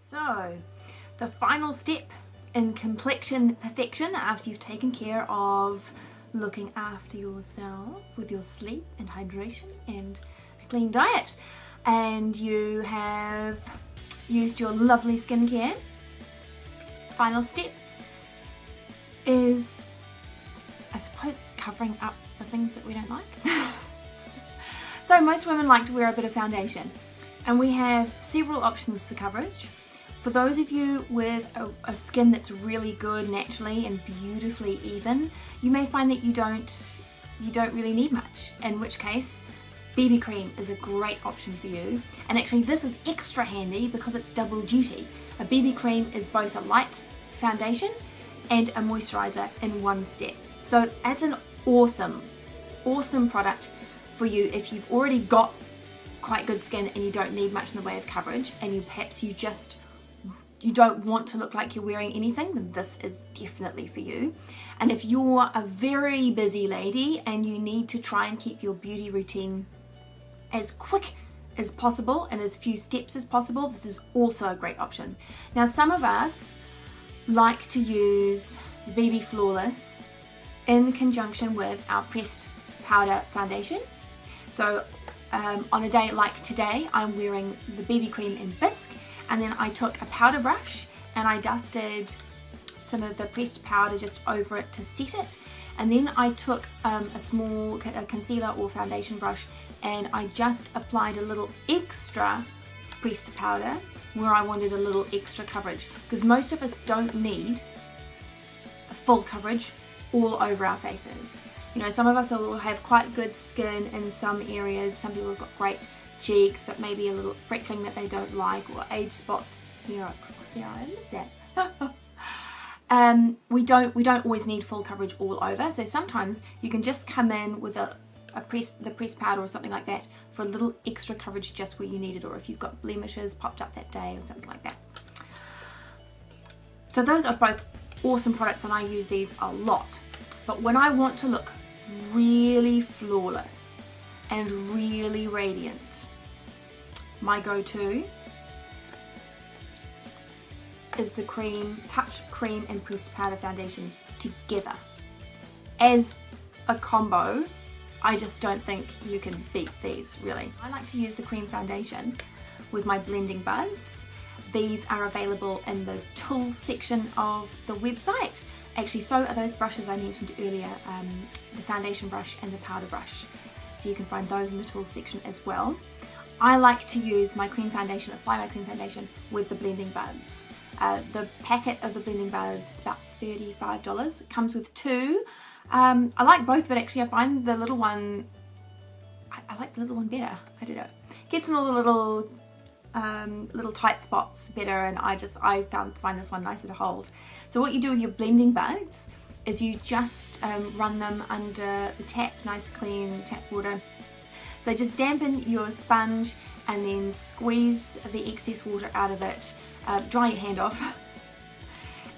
So, the final step in complexion perfection after you've taken care of looking after yourself with your sleep and hydration and a clean diet, and you have used your lovely skincare, final step is, I suppose, covering up the things that we don't like. So most women like to wear a bit of foundation, and we have several options for coverage. For those of you with a skin that's really good naturally and beautifully even, you may find that you don't really need much, in which case BB cream is a great option for you. And actually this is extra handy because it's double duty. A BB cream is both a light foundation and a moisturizer in one step. So that's an awesome product for you if you've already got quite good skin and you don't need much in the way of coverage, and you don't want to look like you're wearing anything, then this is definitely for you. And if you're a very busy lady and you need to try and keep your beauty routine as quick as possible and as few steps as possible, this is also a great option. Now, some of us like to use BB Flawless in conjunction with our pressed powder foundation. So on a day like today, I'm wearing the BB cream in Bisque, and then I took a powder brush and I dusted some of the pressed powder just over it to set it. And then I took a small concealer or foundation brush and I just applied a little extra pressed powder where I wanted a little extra coverage, because most of us don't need full coverage all over our faces. You know, some of us will have quite good skin in some areas. Some people have got great cheeks, but maybe a little freckling that they don't like, or age spots here. Yeah, I missed that. We don't always need full coverage all over. So sometimes you can just come in with the pressed powder or something like that for a little extra coverage just where you need it, or if you've got blemishes popped up that day or something like that. So those are both awesome products and I use these a lot. But when I want to look really flawless and really radiant, my go-to is the Touch Cream and Pressed Powder foundations together. As a combo, I just don't think you can beat these, really. I like to use the cream foundation with my blending buds. These are available in the tools section of the website. Actually, so are those brushes I mentioned earlier, the foundation brush and the powder brush. So you can find those in the tools section as well. I like to use my cream foundation, apply my cream foundation with the blending buds. The packet of the blending buds is about $35. It comes with two. I like both, but actually I find the little one, I like the little one better. I don't know. Gets in all the little tight spots better, and I find this one nicer to hold. So what you do with your blending buds is you just run them under the tap, nice clean tap water. So just dampen your sponge and then squeeze the excess water out of it, dry your hand off,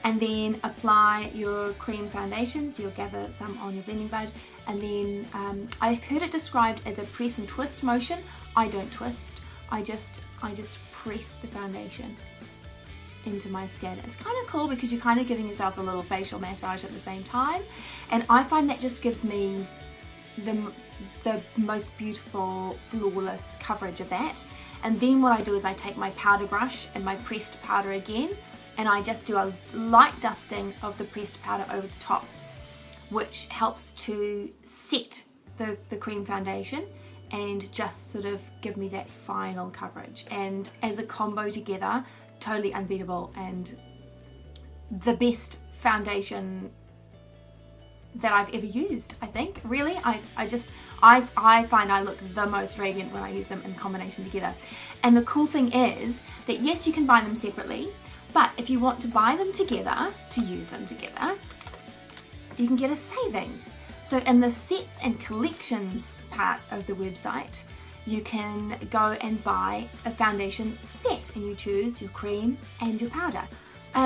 and then apply your cream foundations. You'll gather some on your blending bud, and then I've heard it described as a press and twist motion. I don't twist, I just press the foundation into my skin. It's kind of cool because you're kind of giving yourself a little facial massage at the same time, and I find that just gives me the most beautiful flawless coverage of that. And then what I do is I take my powder brush and my pressed powder again, and I just do a light dusting of the pressed powder over the top, which helps to set the cream foundation and just sort of give me that final coverage. And as a combo together, totally unbeatable, and the best foundation that I've ever used, I think. Really, I find I look the most radiant when I use them in combination together. And the cool thing is that yes, you can buy them separately, but if you want to buy them together, to use them together, you can get a saving. So in the sets and collections part of the website, you can go and buy a foundation set, and you choose your cream and your powder.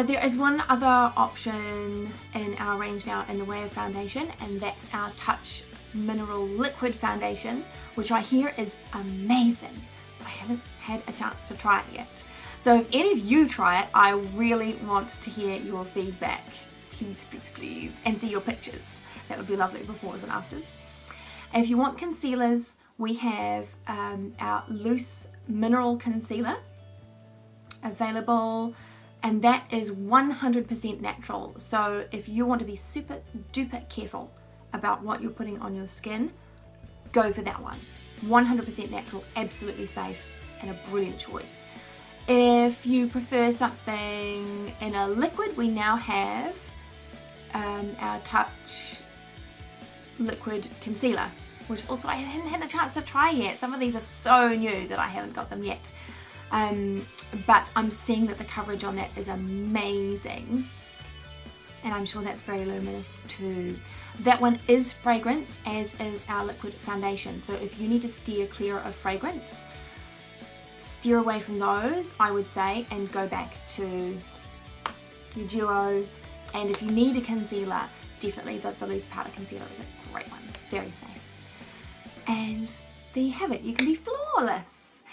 There is one other option in our range now in the way of foundation, and that's our Touch Mineral Liquid Foundation, which I hear is amazing. I haven't had a chance to try it yet. So if any of you try it, I really want to hear your feedback. Please, please, please. And see your pictures. That would be lovely, befores and afters. If you want concealers, we have our loose mineral concealer available, and that is 100% natural. So if you want to be super duper careful about what you're putting on your skin, go for that one. 100% natural, absolutely safe, and a brilliant choice. If you prefer something in a liquid, we now have our Touch liquid concealer, which also I haven't had a chance to try yet. Some of these are so new that I haven't got them yet. But I'm seeing that the coverage on that is amazing, and I'm sure that's very luminous too. That one is fragranced, as is our liquid foundation. So if you need to steer clear of fragrance, steer away from those, I would say, and go back to your duo. And if you need a concealer, definitely the loose powder concealer is a great one, very safe. And there you have it, you can be flawless.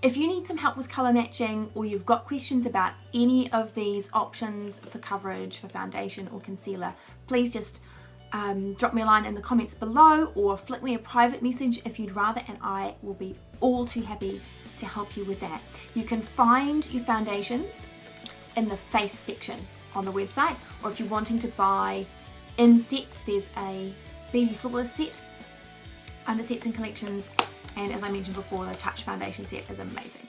If you need some help with colour matching, or you've got questions about any of these options for coverage, for foundation or concealer, please just drop me a line in the comments below, or flick me a private message if you'd rather, and I will be all too happy to help you with that. You can find your foundations in the face section on the website, or if you're wanting to buy in sets, there's a Baby Flawless set under Sets and Collections, and as I mentioned before, the Touch foundation set is amazing.